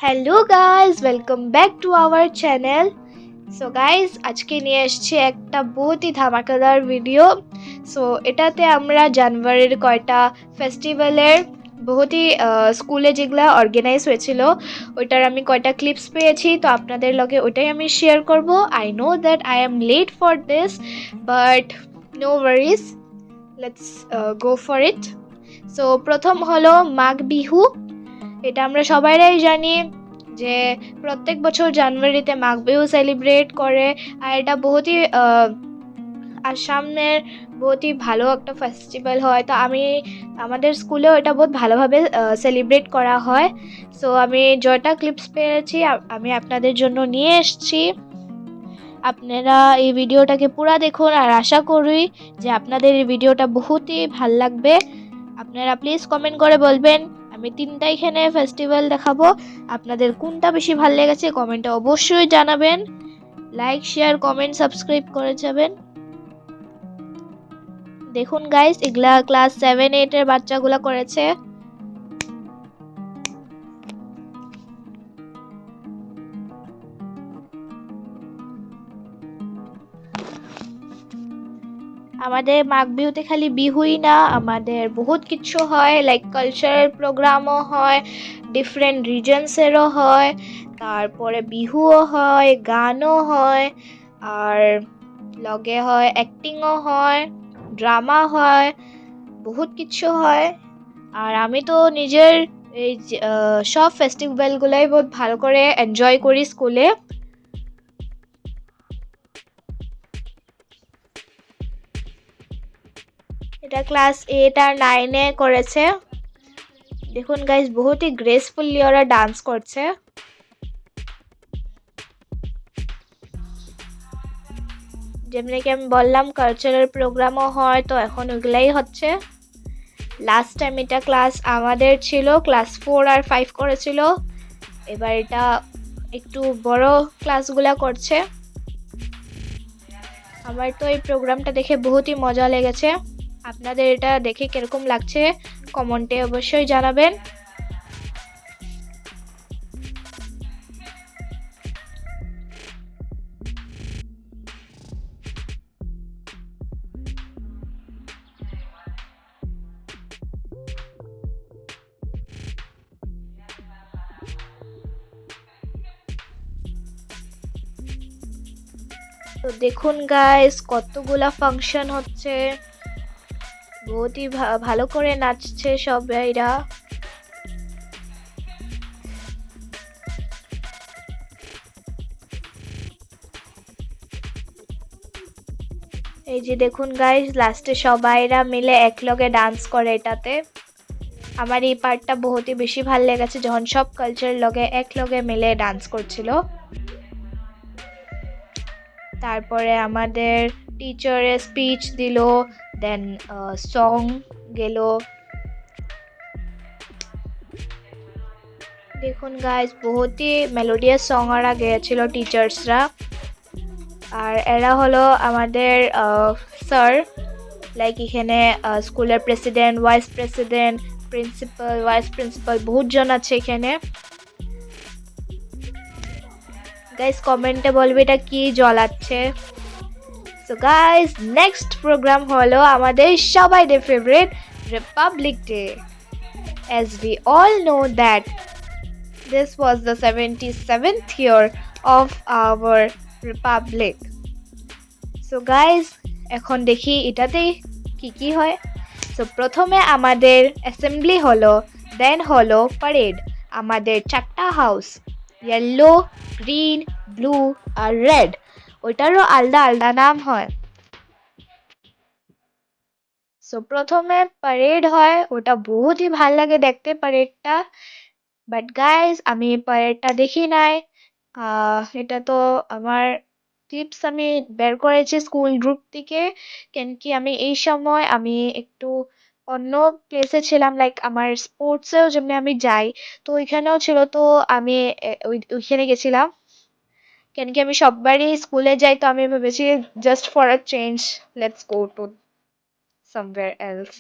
Hello guys, welcome back to our channel. So guys, আজকে নিয়ে এসেছি একটা বহুতই ধামাকাদার ভিডিও। সো এটাতে আমরা জানুয়ারির কয়টা ফেস্টিভ্যালের বহুতই স্কুলে যেগুলো অর্গানাইজ হয়েছিল ওইটার আমি কয়টা ক্লিপস পেয়েছি, তো আপনাদের লগে ওইটাই আমি শেয়ার করব। I know that I am late for this, but no worries, let's go for it. So প্রথম হলো মাঘ বিহু। এটা আমরা সবাইরাই জানি যে প্রত্যেক বছর জানুয়ারিতে মাঘ বিহু সেলিব্রেট করে। আর এটা বহুতই আসামের বহুতই ভালো একটা ফেস্টিভ্যাল হয়। তো আমাদের স্কুলেও এটা বহুত ভালোভাবে সেলিব্রেট করা হয়। সো আমি জয়টা ক্লিপস পেয়েছি আমি আপনাদের জন্য নিয়ে এসেছি। আপনারা এই ভিডিওটাকে পুরা দেখুন, আর আশা করি যে আপনাদের এই ভিডিওটা বহুতই ভাল লাগবে। আপনারা প্লিজ কমেন্ট করে বলবেন। আমি তিনটা এখানে ফেস্টিভ্যাল দেখাবো, আপনাদের কোনটা বেশি ভালো লেগেছে কমেন্টে অবশ্যই জানাবেন। লাইক, শেয়ার, কমেন্ট, সাবস্ক্রাইব করে যাবেন। দেখুন গাইস, এগুলা ক্লাস 7-8 এর বাচ্চাগুলা করেছে। আমাদের মাঘ বিহুতে খালি বিহুই না, আমাদের বহুত কিছু হয়, লাইক কালচারাল প্রোগ্রামও হয়, ডিফারেন্ট রিজনসেরও হয়, তারপরে বিহুও হয়, গানও হয়, আর লগে হয় অ্যাক্টিংও হয়, ড্রামা হয়, বহুত কিছু হয়। আর আমি তো নিজের সব ফেস্টিভ্যালগুলোই বহুত ভালো করে এনজয় করি স্কুলে। এটা ক্লাস 8 আর 9-এ করেছে। দেখুন গাইস, বহুতই গ্রেসফুলি ওরা ডান্স করছে। যেমনি কি আমি বললাম, কালচারাল প্রোগ্রামও হয়, তো এখন ওগুলাই হচ্ছে। লাস্ট টাইম এটা ক্লাস আমাদের ছিল ক্লাস 4 আর 5 করেছিল, এবার এটা একটু বড় ক্লাসগুলা করছে। আমার তো এই প্রোগ্রামটা দেখে বহুতই মজা লেগেছে। আপনাদের এটা দেখে কিরকম লাগছে কমেন্টে অবশ্যই জানাবেন। তো দেখুন গাইস, কতগুলা ফাংশন হচ্ছে, বহুতই ভালো করে নাচছে সবাইরা। এই যে দেখুন গাইস, লাস্টে সবাইরা মিলে একলগে ডান্স করে এটাতে। আমার এই পার্টটা বহুতই বেশি ভালো লেগেছে, যখন সব কালচার লগে একলগে মিলে ডান্স করছিল। তারপরে আমাদের টিচারের স্পিচ দিল, দেন সং গেল। দেখুন গাইস, বহুতই মেলোডিয়াস সং ওরা গেয়েছিল টিচার্সরা। আর এরা হলো আমাদের স্যার, লাইক এখানে স্কুলের president, vice president, principal, vice principal, বহুত জন আছে এখানে। গাইস কমেন্টে বলবে এটা কি জ্বলাচ্ছে। সো গাইস, নেক্সট প্রোগ্রাম হলো আমাদের সবাইদের favourite Republic Day. As we all know that this was the 77th year of our republic. So guys, এখন দেখি এটাতে কি কি হয়। সো প্রথমে আমাদের অ্যাসেম্বলি হলো, দেন হলো প্যারেড। আমাদের চারটা হাউস, ইয়েলো, গ্রিন, ব্লু আর রেড, ওইটারও আলাদা আলাদা নাম হয়। সো প্রথমে প্যারেড হয়, ওটা বহুতই ভাল লাগে দেখতে প্যারেডটা। বাট গাইজ, আমি প্যারেডটা দেখি নাই। এটা তো আমার টিপস আমি বের করেছি স্কুল গ্রুপ থেকে, কেন কি আমি এই সময় আমি একটু অন্য প্লেসে ছিলাম, লাইক আমার স্পোর্টসেও যেমনি আমি যাই, তো ওইখানেও ছিল। তো আমি ওইখানে গেছিলাম, কেন কি আমি সববারই স্কুলে যাই, তো আমি ভেবেছি just for a change, let's go to somewhere else.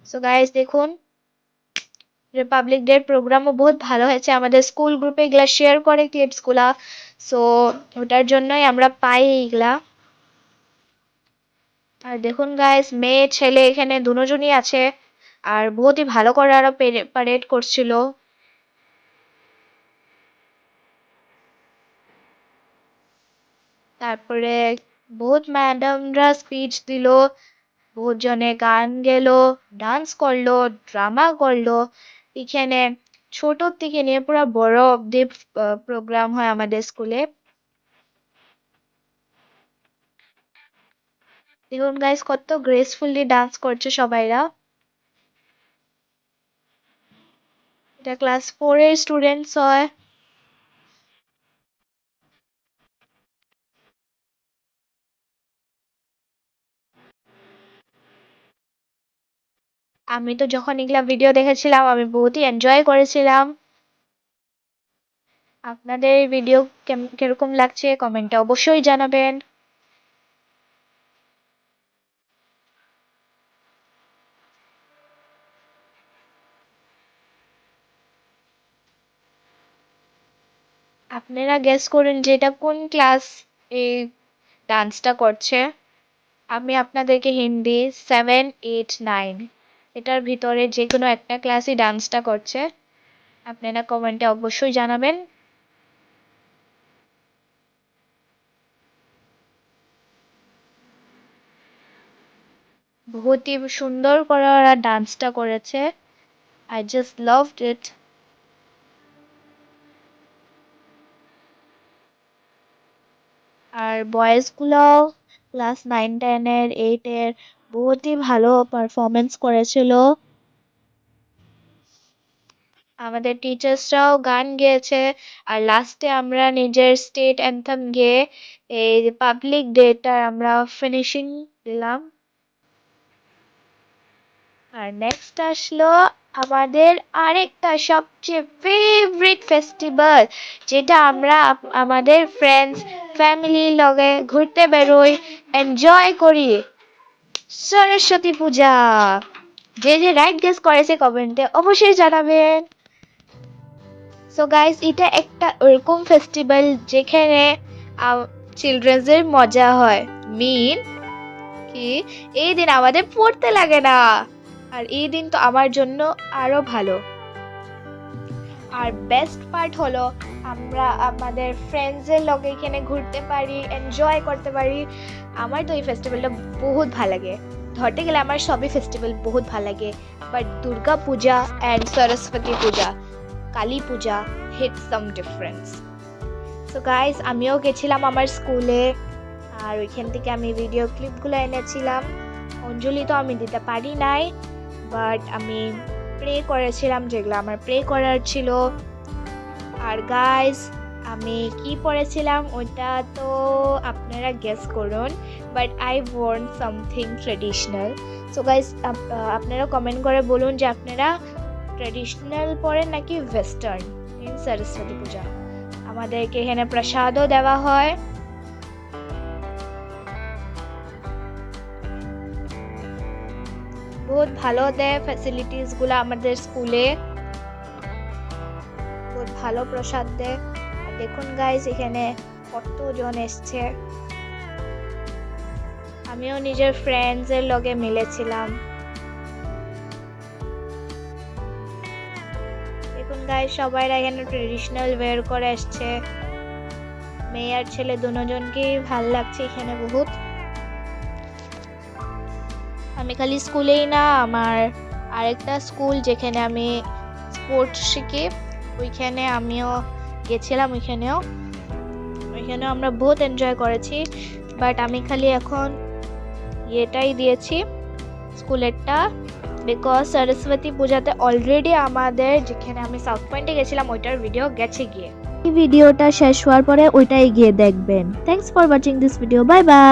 So guys দেখুন, রিপাবলিক ডে প্রোগ্রামও বহুত ভালো হয়েছে, আমাদের স্কুল গ্রুপে এগুলা শেয়ার করে ক্লিপসগুলা, সো ওটার জন্যই আমরা পাই এইগুলা। আর দেখুন গাইস, মেয়ে ছেলে এখানে দুজনই আছে, আর বহুতই ভালো করে আরো প্যারেড করছিল। তারপরে বহুত ম্যাডামরা স্পিচ দিল, বহুত জনে গান গেলো, ডান্স করলো, ড্রামা করলো। এখানে ছোট থেকে নিয়ে পুরো বড় অব্দি প্রোগ্রাম হয় আমাদের স্কুলে। দেখুন গাইস, কত গ্রেসফুলি ডান্স করছে সবাইরা। এটা ক্লাস 4 এর স্টুডেন্টস হয়। আমি তো যখন এগুলা ভিডিও দেখেছিলাম আমি বহুতই এনজয় করেছিলাম। আপনাদের এই ভিডিও কিরকম লাগছে কমেন্টে অবশ্যই জানাবেন। আপনারা গেস করুন যে এটা কোন ক্লাস এই ডান্সটা করছে। আমি আপনাদেরকে হিন্দি 7, 8, 9 এটার ভিতরে যে কোনো একটা ক্লাসই ডান্সটা করছে। আপনারা কমেন্টে অবশ্যই জানাবেন। বহুতই সুন্দর করে ওরা ডান্সটা করেছে। I just loved it. আর বয়েজগুলোও ক্লাস 9, 10 এর 8 এর বহুতই ভালো পারফরমেন্স করেছিল। আমাদের টিচার্সরাও গান গেয়েছে, আর লাস্টে আমরা নিজের স্টেট অ্যান্থেম গেয়ে এই রিপাবলিক ডেটা আমরা ফিনিশিং দিলাম। আর নেক্সট আসলো আমাদের আরেকটা সবচেয়ে ফেভারিট ফেস্টিভ্যাল, যেটা আমরা আমাদের ফ্রেন্ডস ফ্যামিলির লগে ঘুরতে বেরোই, এনজয় করি, সরস্বতী পূজা। যে যে রাইট গেস করেছে কমেন্টে অবশ্যই জানাবেন। সো গাইস, এটা একটা ওরকম ফেস্টিভ্যাল যেখানে চিলড্রেনদের মজা হয়। মিন কি এই দিন আমাদের পড়তে লাগে না, আর এই দিন তো আমার জন্য আরো ভালো। আর বেস্ট পার্ট হলো আমরা আমাদের ফ্রেন্ডসের লগে এখানে ঘুরতে পারি, এনজয় করতে পারি। আমার তো এই ফেস্টিভ্যালটা বহুত ভালো লাগে। ধরতে গেলে আমার সবই ফেস্টিভ্যাল বহুত ভালো লাগে, but Durga Puja and Saraswati Puja, Kali Puja hit some difference. So guys, আমিও গেছিলাম আমার স্কুলে, আর ওইখান থেকে আমি ভিডিও ক্লিপগুলো এনেছিলাম। অঞ্জলি তো আমি দিতে পারি নাই, বাট আমি প্রে করেছিলাম যেগুলো আমার প্রে করার ছিল। আর গাইস, আমি কি পরেছিলাম ওটা তো আপনারা গেস করুন, but I want something traditional. So guys, আপনারা কমেন্ট করে বলুন যে আপনারা ট্রেডিশনাল পরেন নাকি ওয়েস্টার্ন ইন সরস্বতী পূজা। আমাদেরকে এখানে প্রসাদও দেওয়া হয়। বহুত ভালো দেয় ফ্যাসিলিটিসগুলো আমাদের স্কুলে, বহুত ভালো প্রসাদ দেয়। আর দেখুন গাইস, এখানে কতজন এসছে। আমিও নিজের ফ্রেন্ডসের লগে মিলেছিলাম। দেখুন গাইস, সবাই এখানে ট্রেডিশনাল ওয়্যার করে এসছে। মেয়ে আর ছেলে দুজনকেই ভাল লাগছে এখানে বহুত। আমি খালি স্কুলেই না, আমার আরেকটা স্কুল যেখানে আমি স্পোর্টস শিখি ওইখানে আমিও গেছিলাম। ওইখানেও আমরা বহুত এনজয় করেছি, বাট আমি খালি এখন এটাই দিয়েছি স্কুলেরটা, বিকজ সরস্বতী পূজাতে অলরেডি আমাদের যেখানে আমি সাউথ পয়েন্টে গেছিলাম ওইটার ভিডিও গেছে গিয়ে। এই ভিডিওটা শেষ হওয়ার পরে ওইটাই গিয়ে দেখবেন। Thanks for watching this video, bye bye.